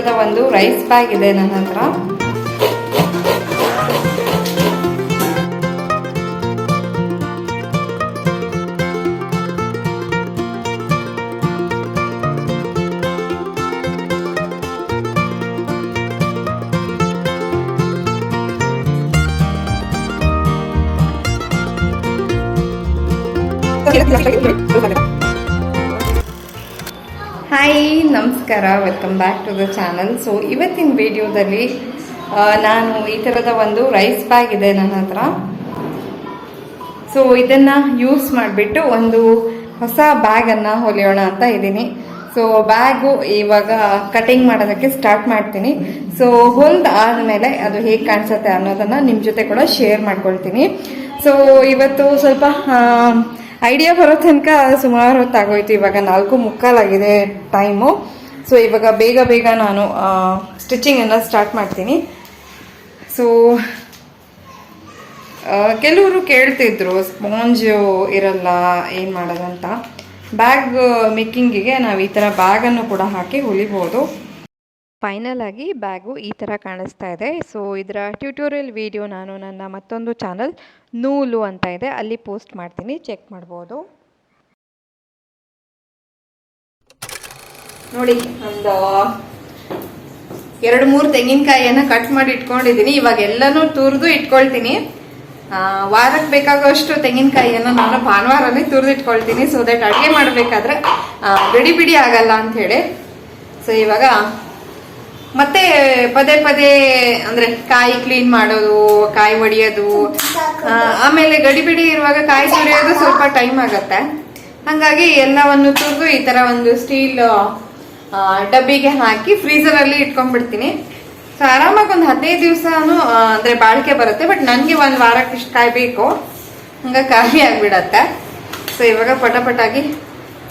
ಥರದ ಒಂದು rice bag ಇದೆ ನನ್ನ ಹತ್ರ. ಹಾಯ್, ನಮಸ್ಕಾರ, welcome back to the channel. So ಇವತ್ತಿನ ವಿಡಿಯೋದಲ್ಲಿ ನಾನು ಈ ಥರದ ಒಂದು ರೈಸ್ ಬ್ಯಾಗ್ ಇದೆ ನನ್ನ ಹತ್ರ. ಸೊ ಇದನ್ನು ಯೂಸ್ ಮಾಡಿಬಿಟ್ಟು ಒಂದು ಹೊಸ ಬ್ಯಾಗನ್ನು ಹೊಲಿಯೋಣ ಅಂತ ಇದ್ದೀನಿ. ಸೊ ಬ್ಯಾಗು ಇವಾಗ ಕಟಿಂಗ್ ಮಾಡೋದಕ್ಕೆ ಸ್ಟಾರ್ಟ್ ಮಾಡ್ತೀನಿ. ಸೊ ಹೊಲ್ದು ಆದಮೇಲೆ ಅದು ಹೇಗೆ ಕಾಣಿಸುತ್ತೆ ಅನ್ನೋದನ್ನು ನಿಮ್ಮ ಜೊತೆ ಕೂಡ ಶೇರ್ ಮಾಡ್ಕೊಳ್ತೀನಿ. ಸೊ ಇವತ್ತು ಸ್ವಲ್ಪ ಐಡಿಯಾ ಬರೋ ತನಕ ಸುಮಾರು ಹೊತ್ತಾಗೋಯ್ತು. ಇವಾಗ 4:45 ಆಗಿದೆ ಟೈಮು. ಸೊ ಇವಾಗ ಬೇಗ ನಾನು ಸ್ಟಿಚಿಂಗನ್ನು ಸ್ಟಾರ್ಟ್ ಮಾಡ್ತೀನಿ. ಸೊ ಕೆಲವರು ಕೇಳ್ತಿದ್ರು ಸ್ಪಾಂಜು ಇರಲ್ಲ ಏನು ಮಾಡೋದಂತ. ಬ್ಯಾಗ್ ಮೇಕಿಂಗಿಗೆ ನಾವು ಈ ಥರ ಬ್ಯಾಗನ್ನು ಕೂಡ ಹಾಕಿ ಹೊಲಿಬೋದು. ಫೈನಲ್ ಆಗಿ ಬ್ಯಾಗು ಈ ಥರ ಕಾಣಿಸ್ತಾ ಇದೆ. ಸೊ ಇದರ ಟ್ಯೂಟೋರಿಯಲ್ ವಿಡಿಯೋ ನಾನು ನನ್ನ ಮತ್ತೊಂದು ಚಾನಲ್ ನೂಲು ಅಂತ ಇದೆ, ಅಲ್ಲಿ ಪೋಸ್ಟ್ ಮಾಡ್ತೀನಿ, ಚೆಕ್ ಮಾಡ್ಬೋದು. ನೋಡಿ, ಒಂದು 2-3 ತೆಂಗಿನಕಾಯಿಯನ್ನು ಕಟ್ ಮಾಡಿ ಇಟ್ಕೊಂಡಿದ್ದೀನಿ. ಇವಾಗ ಎಲ್ಲನೂ ತುರಿದು ಇಟ್ಕೊಳ್ತೀನಿ. ವಾರಕ್ಕೆ ಬೇಕಾಗುವಷ್ಟು ತೆಂಗಿನಕಾಯಿಯನ್ನು ನಾನು ಭಾನುವಾರನೇ ತುರಿದು ಇಟ್ಕೊಳ್ತೀನಿ. ಸೊ ದಟ್ ಅಡುಗೆ ಮಾಡಬೇಕಾದ್ರೆ ಬಿಡಿ ಆಗಲ್ಲ ಅಂಥೇಳಿ. ಸೊ ಇವಾಗ ಮತ್ತೆ ಪದೇ ಅಂದರೆ ಕಾಯಿ ಕ್ಲೀನ್ ಮಾಡೋದು, ಕಾಯಿ ಒಡೆಯೋದು, ಆಮೇಲೆ ಗಡಿಬಿಡಿ ಇರುವಾಗ ಕಾಯಿ ತುರಿಯೋದು ಸ್ವಲ್ಪ ಟೈಮ್ ಆಗುತ್ತೆ. ಹಾಗಾಗಿ ಎಲ್ಲವನ್ನು ತುರಿದು ಈ ಥರ ಒಂದು ಸ್ಟೀಲ್ ಡಬ್ಬಿಗೆ ಹಾಕಿ ಫ್ರೀಸರಲ್ಲಿ ಇಟ್ಕೊಂಡ್ಬಿಡ್ತೀನಿ. ಸೊ ಆರಾಮಾಗಿ ಒಂದು 15 ದಿವಸನೂ ಅಂದರೆ ಬಾಳಿಕೆ ಬರುತ್ತೆ. ಬಟ್ ನನಗೆ ಒಂದು ವಾರಕ್ಕೆ ಇಷ್ಟು ಕಾಯಿ ಬೇಕು, ಹಂಗಾಗಿ ಖಾಲಿ ಆಗಿಬಿಡತ್ತೆ. ಸೊ ಇವಾಗ ಪಟಾಗಿ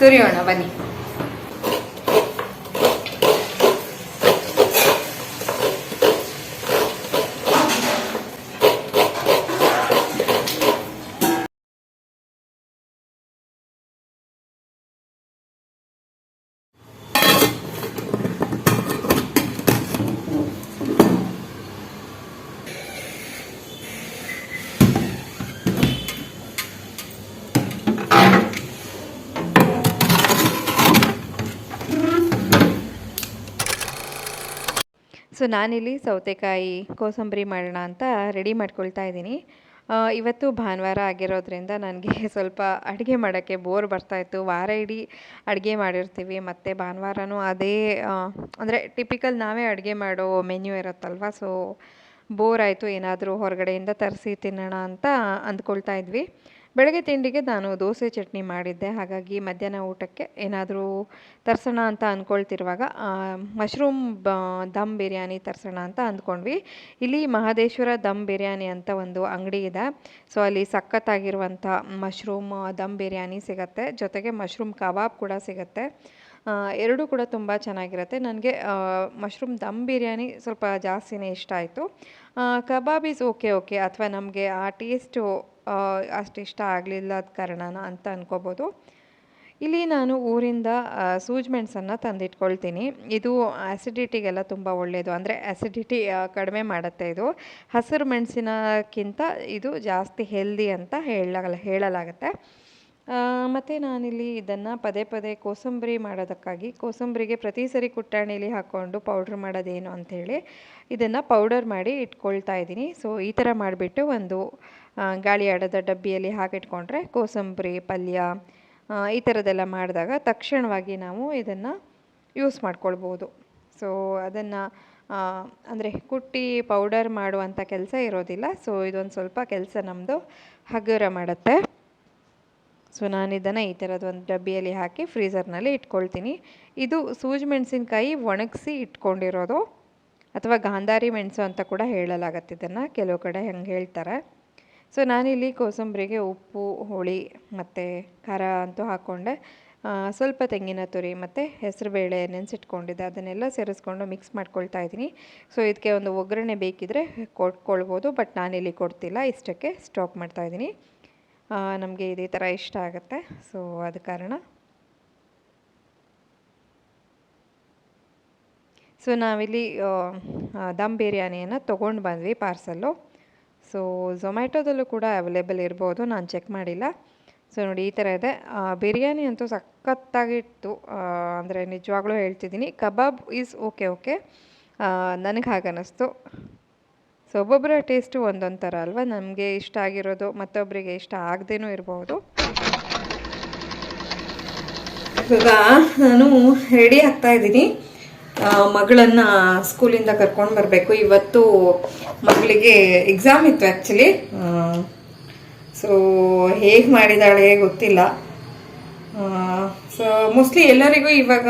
ತುರಿಯೋಣ ಬನ್ನಿ. ಸೊ ನಾನಿಲ್ಲಿ ಸೌತೆಕಾಯಿ ಕೋಸಂಬರಿ ಮಾಡೋಣ ಅಂತ ರೆಡಿ ಮಾಡ್ಕೊಳ್ತಾ ಇದ್ದೀನಿ. ಇವತ್ತು ಭಾನುವಾರ ಆಗಿರೋದ್ರಿಂದ ನನಗೆ ಸ್ವಲ್ಪ ಅಡುಗೆ ಮಾಡೋಕ್ಕೆ ಬೋರ್ ಬರ್ತಾಯಿತ್ತು. ವಾರ ಇಡೀ ಅಡುಗೆ ಮಾಡಿರ್ತೀವಿ, ಮತ್ತು ಭಾನುವಾರನೂ ಅದೇ ಅಂದರೆ ಟಿಪಿಕಲ್ ನಾವೇ ಅಡುಗೆ ಮಾಡೋ ಮೆನ್ಯೂ ಇರುತ್ತಲ್ವ. ಸೊ ಬೋರ್ ಆಯಿತು, ಏನಾದರೂ ಹೊರಗಡೆಯಿಂದ ತರಿಸಿ ತಿನ್ನೋಣ ಅಂತ ಅಂದ್ಕೊಳ್ತಾ ಇದ್ವಿ. ಬೆಳಗ್ಗೆ ತಿಂಡಿಗೆ ನಾನು ದೋಸೆ ಚಟ್ನಿ ಮಾಡಿದ್ದೆ. ಹಾಗಾಗಿ ಮಧ್ಯಾಹ್ನ ಊಟಕ್ಕೆ ಏನಾದರೂ ತರಿಸೋಣ ಅಂತ ಅಂದ್ಕೊಳ್ತಿರುವಾಗ ಮಶ್ರೂಮ್ ದಮ್ ಬಿರಿಯಾನಿ ತರಿಸೋಣ ಅಂತ ಅಂದ್ಕೊಂಡ್ವಿ. ಇಲ್ಲಿ ಮಹದೇಶ್ವರ ದಮ್ ಬಿರಿಯಾನಿ ಅಂತ ಒಂದು ಅಂಗಡಿ ಇದೆ. ಸೊ ಅಲ್ಲಿ ಸಖತ್ತಾಗಿರುವಂಥ ಮಶ್ರೂಮ್ ದಮ್ ಬಿರಿಯಾನಿ ಸಿಗುತ್ತೆ, ಜೊತೆಗೆ ಮಶ್ರೂಮ್ ಕಬಾಬ್ ಕೂಡ ಸಿಗುತ್ತೆ. ಎರಡೂ ಕೂಡ ತುಂಬ ಚೆನ್ನಾಗಿರುತ್ತೆ. ನನಗೆ ಮಶ್ರೂಮ್ ದಮ್ ಬಿರಿಯಾನಿ ಸ್ವಲ್ಪ ಜಾಸ್ತಿನೇ ಇಷ್ಟ ಆಯಿತು. ಕಬಾಬ್ ಈಸ್ ಓಕೆ ಅಥವಾ ನಮಗೆ ಆ ಟೇಸ್ಟು ಅಷ್ಟು ಇಷ್ಟ ಆಗಲಿಲ್ಲದ ಕಾರಣನ ಅಂತ ಅನ್ಕೋಬೋದು. ಇಲ್ಲಿ ನಾನು ಊರಿಂದ ಸೂಜಿ ಮೆಣಸನ್ನು ತಂದಿಟ್ಕೊಳ್ತೀನಿ. ಇದು ಆ್ಯಸಿಡಿಟಿಗೆಲ್ಲ ತುಂಬ ಒಳ್ಳೆಯದು, ಅಂದರೆ ಆ್ಯಸಿಡಿಟಿ ಕಡಿಮೆ ಮಾಡುತ್ತೆ. ಇದು ಹಸಿರು ಮೆಣಸಿನಕ್ಕಿಂತ ಇದು ಜಾಸ್ತಿ ಹೆಲ್ದಿ ಅಂತ ಹೇಳಲಾಗುತ್ತೆ. ಮತ್ತು ನಾನಿಲ್ಲಿ ಇದನ್ನು ಪದೇ ಕೋಸಂಬರಿ ಮಾಡೋದಕ್ಕಾಗಿ ಕೋಸಂಬರಿಗೆ ಪ್ರತಿ ಸರಿ ಕುಟ್ಟಾಣಿಲಿ ಹಾಕ್ಕೊಂಡು ಪೌಡ್ರ್ ಮಾಡೋದೇನು ಅಂಥೇಳಿ ಇದನ್ನು ಪೌಡರ್ ಮಾಡಿ ಇಟ್ಕೊಳ್ತಾ ಇದ್ದೀನಿ. ಸೊ ಈ ಥರ ಮಾಡಿಬಿಟ್ಟು ಒಂದು ಗಾಳಿ ಆಡೋದ ಡಬ್ಬಿಯಲ್ಲಿ ಹಾಕಿಟ್ಕೊಂಡ್ರೆ ಕೋಸಂಬರಿ ಪಲ್ಯ ಈ ಥರದ್ದೆಲ್ಲ ಮಾಡಿದಾಗ ತಕ್ಷಣವಾಗಿ ನಾವು ಇದನ್ನು ಯೂಸ್ ಮಾಡ್ಕೊಳ್ಬೋದು. ಸೊ ಅದನ್ನು ಅಂದರೆ ಕುಟ್ಟಿ ಪೌಡರ್ ಮಾಡುವಂಥ ಕೆಲಸ ಇರೋದಿಲ್ಲ. ಸೊ ಇದೊಂದು ಸ್ವಲ್ಪ ಕೆಲಸ ನಮ್ಮದು ಹಗುರ ಮಾಡುತ್ತೆ. ಸೊ ನಾನು ಇದನ್ನು ಈ ಥರದ ಒಂದು ಡಬ್ಬಿಯಲ್ಲಿ ಹಾಕಿ ಫ್ರೀಝರ್ನಲ್ಲಿ ಇಟ್ಕೊಳ್ತೀನಿ. ಇದು ಸೂಜಿ ಮೆಣಸಿನ್ಕಾಯಿ ಒಣಗಿಸಿ ಇಟ್ಕೊಂಡಿರೋದು, ಅಥವಾ ಗಾಂಧಾರಿ ಮೆಣಸು ಅಂತ ಕೂಡ ಹೇಳಲಾಗತ್ತೆ. ಇದನ್ನು ಕೆಲವು ಕಡೆ ಹಂಗೆ ಹೇಳ್ತಾರೆ. ಸೊ ನಾನಿಲ್ಲಿ ಕೋಸಂಬರಿಗೆ ಉಪ್ಪು, ಹುಳಿ ಮತ್ತು ಖಾರ ಅಂತೂ ಹಾಕ್ಕೊಂಡೆ. ಸ್ವಲ್ಪ ತೆಂಗಿನ ತುರಿ ಮತ್ತು ಹೆಸರುಬೇಳೆ ನೆನೆಸಿಟ್ಕೊಂಡಿದ್ದೆ, ಅದನ್ನೆಲ್ಲ ಸೇರಿಸ್ಕೊಂಡು ಮಿಕ್ಸ್ ಮಾಡ್ಕೊಳ್ತಾ ಇದ್ದೀನಿ. ಸೊ ಇದಕ್ಕೆ ಒಂದು ಒಗ್ಗರಣೆ ಬೇಕಿದ್ದರೆ ಕೊಟ್ಕೊಳ್ಬೋದು, ಬಟ್ ನಾನಿಲ್ಲಿ ಕೊಡ್ತಿಲ್ಲ, ಇಷ್ಟಕ್ಕೆ ಸ್ಟಾಪ್ ಮಾಡ್ತಾಯಿದ್ದೀನಿ. ನಮಗೆ ಇದೇ ಥರ ಇಷ್ಟ ಆಗುತ್ತೆ. ಸೊ ಆದ ಕಾರಣ ಸೊ ನಾವಿಲ್ಲಿ ದಮ್ ಬಿರಿಯಾನಿಯನ್ನು ತೊಗೊಂಡು ಬಂದ್ವಿ ಪಾರ್ಸಲ್ಲು. ಸೊ ಝೊಮ್ಯಾಟೊದಲ್ಲೂ ಕೂಡ ಅವೈಲೇಬಲ್ ಇರ್ಬೋದು, ನಾನು ಚೆಕ್ ಮಾಡಿಲ್ಲ. ಸೊ ನೋಡಿ ಈ ಥರ ಇದೆ. ಬಿರಿಯಾನಿ ಅಂತೂ ಸಖತ್ತಾಗಿತ್ತು, ಅಂದರೆ ನಿಜವಾಗ್ಲೂ ಹೇಳ್ತಿದ್ದೀನಿ. ಕಬಾಬ್ ಈಸ್ ಓಕೆ ನನಗೆ ಹಾಗೆ ಅನ್ನಿಸ್ತು. ಸೊ ಒಬ್ಬೊಬ್ಬರ ಟೇಸ್ಟು ಒಂದೊಂದು ಥರ ಅಲ್ವಾ, ನಮಗೆ ಇಷ್ಟ ಆಗಿರೋದು ಮತ್ತೊಬ್ಬರಿಗೆ ಇಷ್ಟ ಆಗದೇನೂ ಇರ್ಬೋದು. ಇವಾಗ ನಾನು ರೆಡಿ ಆಗ್ತಾ ಇದ್ದೀನಿ, ಮಗಳನ್ನು ಸ್ಕೂಲಿಂದ ಕರ್ಕೊಂಡು ಬರಬೇಕು. ಇವತ್ತು ಮಗಳಿಗೆ ಎಕ್ಸಾಮ್ ಇತ್ತು ಆ್ಯಕ್ಚುಲಿ. ಸೊ ಹೇಗೆ ಮಾಡಿದಾಳೆ ಗೊತ್ತಿಲ್ಲ. ಸೊ ಮೋಸ್ಟ್ಲಿ ಎಲ್ಲರಿಗೂ ಇವಾಗ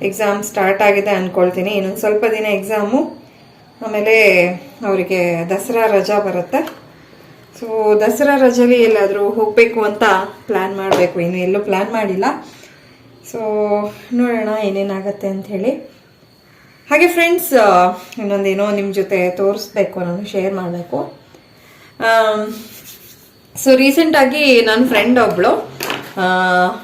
ಎಕ್ಸಾಮ್ ಸ್ಟಾರ್ಟ್ ಆಗಿದೆ ಅಂದ್ಕೊಳ್ತೀನಿ. ಇನ್ನೊಂದು ಸ್ವಲ್ಪ ದಿನ ಎಕ್ಸಾಮು, ಆಮೇಲೆ ಅವರಿಗೆ ದಸರಾ ರಜಾ ಬರುತ್ತೆ. ಸೊ ದಸರಾ ರಜೆಯಲ್ಲಿ ಎಲ್ಲಾದರೂ ಹೋಗಬೇಕು ಅಂತ ಪ್ಲ್ಯಾನ್ ಮಾಡಬೇಕು. ಇನ್ನು ಎಲ್ಲೂ ಪ್ಲ್ಯಾನ್ ಮಾಡಿಲ್ಲ. ಸೊ ನೋಡೋಣ ಏನೇನಾಗತ್ತೆ ಅಂಥೇಳಿ. ಹಾಗೆ ಫ್ರೆಂಡ್ಸ್, ಇನ್ನೊಂದೇನೋ ನಿಮ್ಮ ಜೊತೆ ತೋರಿಸ್ಬೇಕು, ನಾನು ಶೇರ್ ಮಾಡಬೇಕು. ಸೊ ರೀಸೆಂಟಾಗಿ ನನ್ನ ಫ್ರೆಂಡ್ ಒಬ್ಬಳು,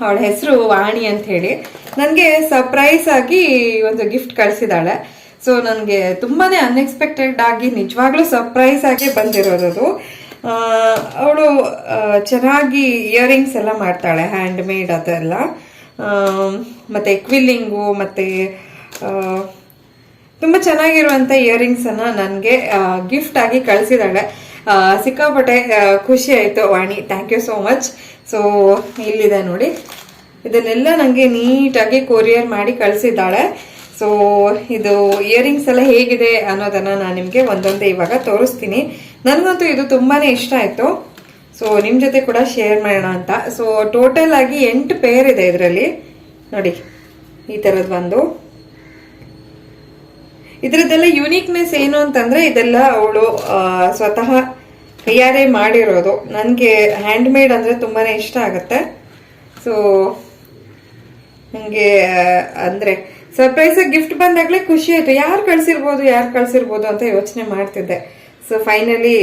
ಅವಳ ಹೆಸರು ವಾಣಿ ಅಂಥೇಳಿ, ನನಗೆ ಸರ್ಪ್ರೈಸ್ ಆಗಿ ಒಂದು ಗಿಫ್ಟ್ ಕಳಿಸಿದಾಳೆ. ಸೊ ನನಗೆ ತುಂಬಾ ಅನ್ಎಕ್ಸ್ಪೆಕ್ಟೆಡ್ ಆಗಿ ನಿಜವಾಗ್ಲೂ ಸರ್ಪ್ರೈಸ್ ಆಗಿ ಬಂದಿರೋದು. ಅವಳು ಚೆನ್ನಾಗಿ ಇಯರಿಂಗ್ಸ್ ಎಲ್ಲ ಮಾಡ್ತಾಳೆ, ಹ್ಯಾಂಡ್ ಮೇಡ್ ಅದೆಲ್ಲ, ಮತ್ತು ಕ್ವಿಲ್ಲಿಂಗು, ಮತ್ತು ತುಂಬ ಚೆನ್ನಾಗಿರುವಂಥ ಇಯರಿಂಗ್ಸನ್ನು ನನಗೆ ಗಿಫ್ಟ್ ಆಗಿ ಕಳಿಸಿದಾಳೆ. ಸಿಕ್ಕಾಪಟ್ಟೆ ಖುಷಿ ಆಯಿತು. Vani, thank you so much. So ಇಲ್ಲಿದೆ ನೋಡಿ, ಇದನ್ನೆಲ್ಲ ನನಗೆ ನೀಟಾಗಿ ಕೊರಿಯರ್ ಮಾಡಿ ಕಳಿಸಿದ್ದಾಳೆ. ಸೊ ಇದು ಇಯರಿಂಗ್ಸ್ ಎಲ್ಲ ಹೇಗಿದೆ ಅನ್ನೋದನ್ನು ನಾನು ನಿಮಗೆ ಒಂದೊಂದೇ ಇವಾಗ ತೋರಿಸ್ತೀನಿ. ನನಗಂತೂ ಇದು ತುಂಬಾ ಇಷ್ಟ ಆಯಿತು. ಸೊ ನಿಮ್ಮ ಜೊತೆ ಕೂಡ ಶೇರ್ ಮಾಡೋಣ ಅಂತ. ಸೊ ಟೋಟಲ್ ಆಗಿ 8 ಪೇರ್ ಇದೆ ಇದರಲ್ಲಿ. ನೋಡಿ ಈ ಥರದ್ದು ಒಂದು. ಇದರದ್ದೆಲ್ಲ ಯುನೀಕ್ನೆಸ್ ಏನು ಅಂತಂದರೆ, ಇದೆಲ್ಲ ಅವಳು ಸ್ವತಃ ಕೈಯಾರೆ ಮಾಡಿರೋದು. ನನಗೆ ಹ್ಯಾಂಡ್ ಮೇಡ್ ಅಂದರೆ ತುಂಬಾ ಇಷ್ಟ ಆಗುತ್ತೆ. ಸೊ ನನಗೆ ಅಂದರೆ ಸರ್ಪ್ರೈಸಾಗಿ ಗಿಫ್ಟ್ ಬಂದಾಗಲೇ ಖುಷಿ ಆಯಿತು. ಯಾರು ಕಳಿಸಿರ್ಬೋದು ಅಂತ ಯೋಚನೆ ಮಾಡ್ತಿದ್ದೆ. ಸೊ ಫೈನಲಿ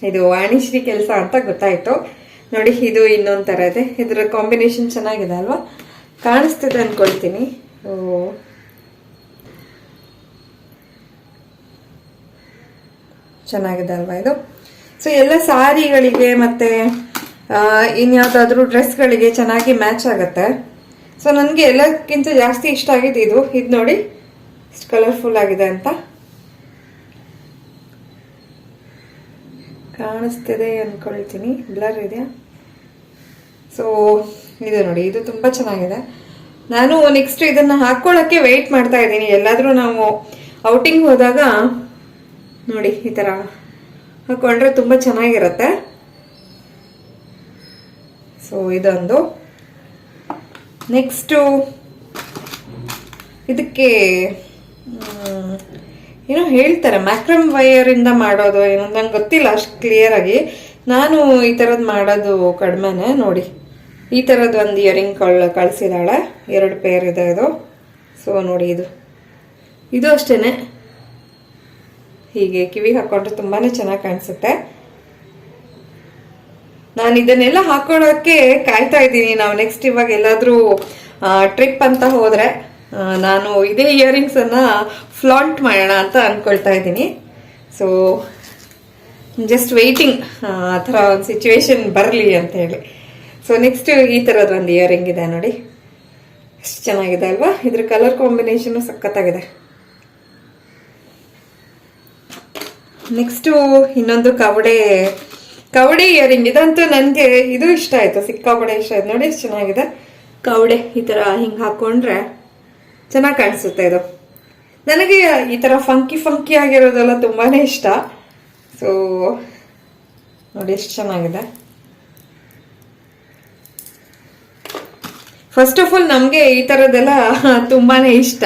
ಇದು ವಾಣಿಶ್ರೀ ಕೆಲಸ ಅಂತ ಗೊತ್ತಾಯಿತು. ನೋಡಿ, ಇದು ಇನ್ನೊಂದು ಥರ ಇದೆ. ಇದರ ಕಾಂಬಿನೇಷನ್ ಚೆನ್ನಾಗಿದೆ ಅಲ್ವಾ, ಕಾಣಿಸ್ತಿದೆ ಅಂದ್ಕೊಳ್ತೀನಿ. ಚೆನ್ನಾಗಿದೆ ಅಲ್ವಾ ಇದು. ಸೊ ಎಲ್ಲ ಸಾರಿಗಳಿಗೆ ಮತ್ತು ಇನ್ಯಾವುದಾದ್ರೂ ಡ್ರೆಸ್ಗಳಿಗೆ ಚೆನ್ನಾಗಿ ಮ್ಯಾಚ್ ಆಗುತ್ತೆ. ಸೊ ನನಗೆ ಎಲ್ಲಕ್ಕಿಂತ ಜಾಸ್ತಿ ಇಷ್ಟ ಆಗಿದೆ ಇದು ನೋಡಿ, ಎಷ್ಟು ಕಲರ್ಫುಲ್ ಆಗಿದೆ ಅಂತ ಕಾಣಿಸ್ತಿದೆ ಅಂದ್ಕೊಳ್ತೀನಿ. ಬ್ಲರ್ ಇದೆಯಾ? ಸೊ ಇದು ನೋಡಿ, ಇದು ತುಂಬ ಚೆನ್ನಾಗಿದೆ. ನಾನು ನೆಕ್ಸ್ಟ್ ಇದನ್ನು ಹಾಕ್ಕೊಳ್ಳೋಕ್ಕೆ ವೆಯ್ಟ್ ಮಾಡ್ತಾ ಇದ್ದೀನಿ. ಎಲ್ಲಾದರೂ ನಾವು ಔಟಿಂಗ್ ಹೋದಾಗ ನೋಡಿ ಈ ಥರ ಹಾಕ್ಕೊಂಡ್ರೆ ತುಂಬ ಚೆನ್ನಾಗಿರುತ್ತೆ. ಸೊ ಇದೊಂದು. ನೆಕ್ಸ್ಟು ಇದಕ್ಕೆ ಏನೋ ಹೇಳ್ತಾರೆ, ಮ್ಯಾಕ್ರಮ್ ವೈರಿಂದ ಮಾಡೋದು ಏನೋ, ನಂಗೆ ಗೊತ್ತಿಲ್ಲ ಅಷ್ಟು ಕ್ಲಿಯರಾಗಿ. ನಾನು ಈ ಥರದ್ದು ಮಾಡೋದು ಕಡಿಮೆನೆ. ನೋಡಿ ಈ ಥರದ್ದು ಒಂದು ಇಯರಿಂಗ್ ಕಳಿಸಿದಾಳೆ. 2 ಪೇರ್ ಇದೆ ಇದು. ಸೊ ನೋಡಿ ಇದು ಅಷ್ಟೇ, ಹೀಗೆ ಕಿವಿಗೆ ಹಾಕ್ಕೊಂಡ್ರೆ ತುಂಬಾ ಚೆನ್ನಾಗಿ ಕಾಣಿಸುತ್ತೆ. ನಾನು ಇದನ್ನೆಲ್ಲ ಹಾಕೊಳ್ಳೋಕ್ಕೆ ಕಾಯ್ತಾ ಇದ್ದೀನಿ. ನಾವು ನೆಕ್ಸ್ಟ್ ಇವಾಗ ಎಲ್ಲಾದರೂ ಟ್ರಿಪ್ ಅಂತ ಹೋದರೆ ನಾನು ಇದೇ ಇಯರಿಂಗ್ಸನ್ನು ಫ್ಲಾಂಟ್ ಮಾಡೋಣ ಅಂತ ಅಂದ್ಕೊಳ್ತಾ ಇದ್ದೀನಿ. ಸೊ ಜಸ್ಟ್ ವೆಯ್ಟಿಂಗ್, ಆ ಥರ ಒಂದು ಸಿಚುವೇಶನ್ ಬರಲಿ ಅಂತ ಹೇಳಿ. ಸೊ ನೆಕ್ಸ್ಟ್ ಈ ಥರದ್ದು ಒಂದು ಇಯರಿಂಗ್ ಇದೆ ನೋಡಿ, ಎಷ್ಟು ಚೆನ್ನಾಗಿದೆ ಅಲ್ವಾ. ಇದ್ರ ಕಲರ್ ಕಾಂಬಿನೇಷನು ಸಖತ್ತಾಗಿದೆ. ನೆಕ್ಸ್ಟು ಇನ್ನೊಂದು ಕವಡೆ ಇಯರಿಂಗ್. ಇದಂತೂ ನನಗೆ ಇದು ಇಷ್ಟ ಆಯಿತು, ಸಿಕ್ಕಾಪಡೆ ಇಷ್ಟ ಆಯ್ತು. ನೋಡಿ ಎಷ್ಟು ಚೆನ್ನಾಗಿದೆ ಕವಡೆ. ಈ ಥರ ಹಿಂಗೆ ಹಾಕ್ಕೊಂಡ್ರೆ ಚೆನ್ನಾಗಿ ಕಾಣಿಸುತ್ತೆ ಇದು. ನನಗೆ ಈ ಥರ ಫಂಕಿ ಆಗಿರೋದೆಲ್ಲ ತುಂಬಾ ಇಷ್ಟ. ಸೊ ನೋಡಿ ಎಷ್ಟು ಚೆನ್ನಾಗಿದೆ. ಫಸ್ಟ್ ಆಫ್ ಆಲ್ ನಮಗೆ ಈ ಥರದ್ದೆಲ್ಲ ತುಂಬಾ ಇಷ್ಟ.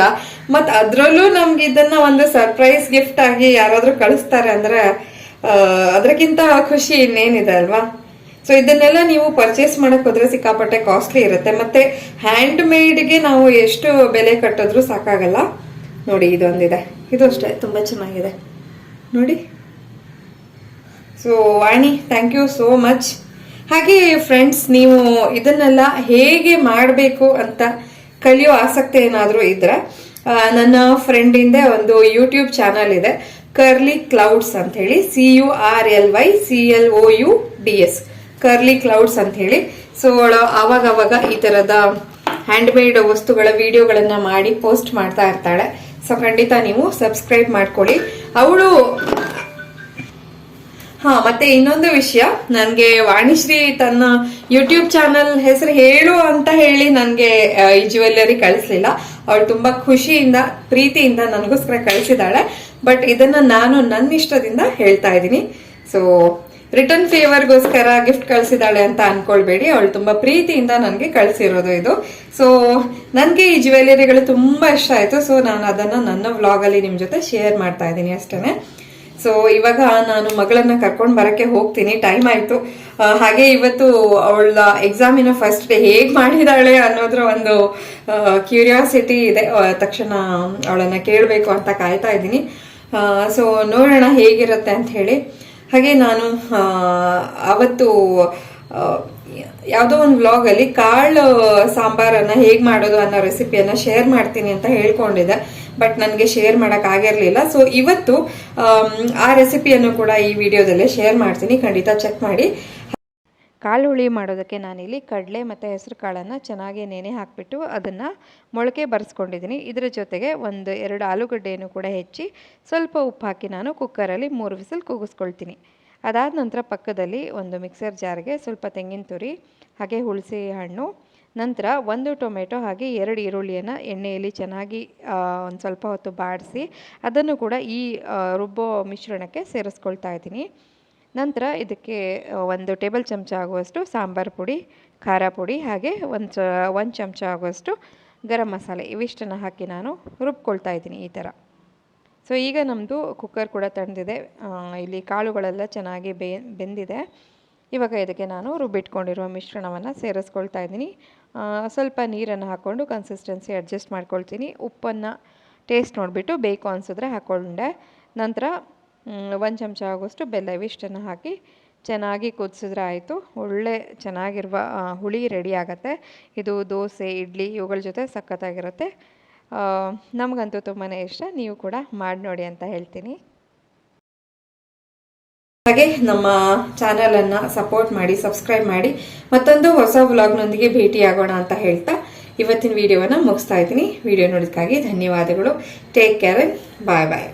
ಮತ್ತು ಅದರಲ್ಲೂ ನಮ್ಗೆ ಇದನ್ನು ಒಂದು ಸರ್ಪ್ರೈಸ್ ಗಿಫ್ಟ್ ಆಗಿ ಯಾರಾದರೂ ಕಳಿಸ್ತಾರೆ ಅಂದರೆ ಅದಕ್ಕಿಂತ ಖುಷಿ ಇನ್ನೇನಿದೆ ಅಲ್ವಾ. ಸೊ ಇದನ್ನೆಲ್ಲ ನೀವು ಪರ್ಚೇಸ್ ಮಾಡಕ್ಕೆ ಹೋದ್ರೆ ಸಿಕ್ಕಾಪಟ್ಟೆ ಕಾಸ್ಟ್ಲಿ ಇರುತ್ತೆ. ಮತ್ತು ಹ್ಯಾಂಡ್ ಮೇಡ್ಗೆ ನಾವು ಎಷ್ಟು ಬೆಲೆ ಕಟ್ಟಿದ್ರೂ ಸಾಕಾಗಲ್ಲ. ನೋಡಿ ಇದೊಂದಿದೆ, ಇದು ಅಷ್ಟೇ ತುಂಬ ಚೆನ್ನಾಗಿದೆ ನೋಡಿ. So Vani, thank you so much. ಹಾಗೆ ಫ್ರೆಂಡ್ಸ್, ನೀವು ಇದನ್ನೆಲ್ಲ ಹೇಗೆ ಮಾಡಬೇಕು ಅಂತ ಕಲಿಯೋ ಆಸಕ್ತಿ ಏನಾದರೂ ಇದ್ರೆ ನನ್ನ ಫ್ರೆಂಡಿಂದ ಒಂದು ಯೂಟ್ಯೂಬ್ ಚಾನಲ್ ಇದೆ, ಕರ್ಲಿ ಕ್ಲೌಡ್ಸ್ ಅಂತ ಹೇಳಿ, CURLYCLOUDS, ಕರ್ಲಿ ಕ್ಲೌಡ್ಸ್ ಅಂತ ಹೇಳಿ. ಸೊ ಅವಾಗ ಈ ತರದ ಹ್ಯಾಂಡ್ಮೇಡ್ ವಸ್ತುಗಳ ವಿಡಿಯೋಗಳನ್ನ ಮಾಡಿ ಪೋಸ್ಟ್ ಮಾಡ್ತಾ ಇರ್ತಾಳೆ. ಸೊ ಖಂಡಿತ ನೀವು ಸಬ್ಸ್ಕ್ರೈಬ್ ಮಾಡ್ಕೊಳ್ಳಿ ಅವಳು. ಮತ್ತೆ ಇನ್ನೊಂದು ವಿಷಯ, ನನ್ಗೆ ವಾಣಿಶ್ರೀ ತನ್ನ ಯೂಟ್ಯೂಬ್ ಚಾನಲ್ ಹೆಸರು ಹೇಳು ಅಂತ ಹೇಳಿ ನನ್ಗೆ ಈ ಜ್ಯುವೆಲ್ಲರಿ ಕಳಿಸ್ಲಿಲ್ಲ. ಅವಳು ತುಂಬಾ ಖುಷಿಯಿಂದ ಪ್ರೀತಿಯಿಂದ ನನಗೋಸ್ಕರ ಕಳಿಸಿದಾಳೆ. ಬಟ್ ಇದನ್ನ ನಾನು ನನ್ನ ಇಷ್ಟದಿಂದ ಹೇಳ್ತಾ ಇದ್ದೀನಿ. ಸೊ ರಿಟರ್ನ್ ಫೇವರ್ಗೋಸ್ಕರ ಗಿಫ್ಟ್ ಕಳಿಸಿದಾಳೆ ಅಂತ ಅನ್ಕೊಳ್ಬೇಡಿ, ಅವಳು ತುಂಬಾ ಪ್ರೀತಿಯಿಂದ ನನಗೆ ಕಳಿಸಿರೋದು ಇದು. ಸೊ ನನಗೆ ಈ ಜ್ಯುವೆಲ್ಲರಿಗಳು ತುಂಬಾ ಇಷ್ಟ ಆಯ್ತು. ಸೊ ನಾನು ಅದನ್ನ ನನ್ನ ವ್ಲಾಗ್ ಅಲ್ಲಿ ನಿಮ್ ಜೊತೆ ಶೇರ್ ಮಾಡ್ತಾ ಇದ್ದೀನಿ ಅಷ್ಟೇನೆ. ಸೊ ಇವಾಗ ನಾನು ಮಗಳನ್ನ ಕರ್ಕೊಂಡು ಬರಕ್ಕೆ ಹೋಗ್ತೀನಿ, ಟೈಮ್ ಆಯ್ತು. ಹಾಗೆ ಇವತ್ತು ಅವಳ ಎಕ್ಸಾಮಿನ ಫಸ್ಟ್ ಡೇ ಹೇಗ್ ಮಾಡಿದಾಳೆ ಅನ್ನೋದ್ರ ಒಂದು ಕ್ಯೂರಿಯಾಸಿಟಿ ಇದೆ. ತಕ್ಷಣ ಅವಳನ್ನ ಕೇಳಬೇಕು ಅಂತ ಕಾಯ್ತಾ ಇದ್ದೀನಿ. ಸೊ ನೋಡೋಣ ಹೇಗಿರುತ್ತೆ ಅಂತ ಹೇಳಿ. ಹಾಗೆ ನಾನು ಅವತ್ತು ಯಾವುದೋ ಒಂದು ವ್ಲಾಗ್ ಅಲ್ಲಿ ಕಾಳು ಸಾಂಬಾರನ್ನ ಹೇಗ್ ಮಾಡೋದು ಅನ್ನೋ ರೆಸಿಪಿಯನ್ನ ಶೇರ್ ಮಾಡ್ತೀನಿ ಅಂತ ಹೇಳ್ಕೊಂಡಿದ್ದೆ, ಬಟ್ ನನಗೆ ಶೇರ್ ಮಾಡಕ್ ಆಗಿರ್ಲಿಲ್ಲ. ಸೊ ಇವತ್ತು ಆ ರೆಸಿಪಿಯನ್ನು ಕೂಡ ಈ ವಿಡಿಯೋದಲ್ಲೇ ಶೇರ್ ಮಾಡ್ತೀನಿ, ಖಂಡಿತ ಚೆಕ್ ಮಾಡಿ. ಕಾಳು ಹುಳಿ ಮಾಡೋದಕ್ಕೆ ನಾನಿಲ್ಲಿ ಕಡಲೆ ಮತ್ತು ಹೆಸರು ಕಾಳನ್ನು ಚೆನ್ನಾಗಿ ನೆನೆ ಹಾಕಿಬಿಟ್ಟು ಅದನ್ನು ಮೊಳಕೆ ಬರೆಸ್ಕೊಂಡಿದ್ದೀನಿ. ಇದರ ಜೊತೆಗೆ 1-2 ಆಲೂಗಡ್ಡೆಯನ್ನು ಕೂಡ ಹೆಚ್ಚಿ ಸ್ವಲ್ಪ ಉಪ್ಪು ಹಾಕಿ ನಾನು ಕುಕ್ಕರಲ್ಲಿ 3 ವಿಸಿಲ್ ಕೂಗಿಸ್ಕೊಳ್ತೀನಿ. ಅದಾದ ನಂತರ ಪಕ್ಕದಲ್ಲಿ ಒಂದು ಮಿಕ್ಸರ್ ಜಾರ್ಗೆ ಸ್ವಲ್ಪ ತೆಂಗಿನ ತುರಿ, ಹಾಗೆ ಹುಣಸೆ ಹಣ್ಣು, ನಂತರ 1 ಟೊಮೆಟೊ ಹಾಗೆ 2 ಈರುಳ್ಳಿಯನ್ನು ಎಣ್ಣೆಯಲ್ಲಿ ಚೆನ್ನಾಗಿ ಒಂದು ಸ್ವಲ್ಪ ಹೊತ್ತು ಬಾಡಿಸಿ ಅದನ್ನು ಕೂಡ ಈ ರುಬ್ಬೋ ಮಿಶ್ರಣಕ್ಕೆ ಸೇರಿಸ್ಕೊಳ್ತಾ ಇದ್ದೀನಿ. ನಂತರ ಇದಕ್ಕೆ 1 ಟೇಬಲ್ ಚಮಚ ಆಗುವಷ್ಟು ಸಾಂಬಾರು ಪುಡಿ, ಖಾರ ಪುಡಿ, ಹಾಗೆ 1 ಚಮಚ ಆಗುವಷ್ಟು ಗರಂ ಮಸಾಲೆ, ಇವಿಷ್ಟನ್ನು ಹಾಕಿ ನಾನು ರುಬ್ಕೊಳ್ತಾ ಇದ್ದೀನಿ ಈ ಥರ. ಸೊ ಈಗ ನಮ್ಮದು ಕುಕ್ಕರ್ ಕೂಡ ತಣ್ಣದಿದೆ, ಇಲ್ಲಿ ಕಾಳುಗಳೆಲ್ಲ ಚೆನ್ನಾಗಿ ಬೆಂದಿದೆ. ಇವಾಗ ಇದಕ್ಕೆ ನಾನು ರುಬ್ಬಿಟ್ಕೊಂಡಿರುವ ಮಿಶ್ರಣವನ್ನು ಸೇರಿಸ್ಕೊಳ್ತಾ ಇದ್ದೀನಿ. ಸ್ವಲ್ಪ ನೀರನ್ನು ಹಾಕ್ಕೊಂಡು ಕನ್ಸಿಸ್ಟೆನ್ಸಿ ಅಡ್ಜಸ್ಟ್ ಮಾಡ್ಕೊಳ್ತೀನಿ. ಉಪ್ಪನ್ನು ಟೇಸ್ಟ್ ನೋಡಿಬಿಟ್ಟು ಬೇಕು ಅನಿಸಿದ್ರೆ ಹಾಕ್ಕೊಂಡೆ. ನಂತರ 1 ಚಮಚ ಆಗುವಷ್ಟು ಬೆಲ್ಲ, ಇವಿಷ್ಟನ್ನು ಹಾಕಿ ಚೆನ್ನಾಗಿ ಕುದಿಸಿದ್ರೆ ಆಯಿತು. ಒಳ್ಳೆ ಚೆನ್ನಾಗಿರುವ ಹುಳಿ ರೆಡಿ ಆಗುತ್ತೆ. ಇದು ದೋಸೆ, ಇಡ್ಲಿ ಇವುಗಳ ಜೊತೆ ಸಖತ್ತಾಗಿರುತ್ತೆ. ನಮಗಂತೂ ತುಂಬಾ ಇಷ್ಟ, ನೀವು ಕೂಡ ಮಾಡಿ ನೋಡಿ ಅಂತ ಹೇಳ್ತೀನಿ. ಹಾಗೆ ನಮ್ಮ ಚಾನಲನ್ನು ಸಪೋರ್ಟ್ ಮಾಡಿ, ಸಬ್ಸ್ಕ್ರೈಬ್ ಮಾಡಿ. ಮತ್ತೊಂದು ಹೊಸ ವ್ಲಾಗ್ನೊಂದಿಗೆ ಭೇಟಿಯಾಗೋಣ ಅಂತ ಹೇಳ್ತಾ ಇವತ್ತಿನ ವಿಡಿಯೋವನ್ನು ಮುಗಿಸ್ತಾ ಇದ್ದೀನಿ. ವಿಡಿಯೋ ನೋಡೋದಕ್ಕಾಗಿ ಧನ್ಯವಾದಗಳು. ಟೇಕ್ ಕೇರ್, ಬಾಯ್ ಬಾಯ್.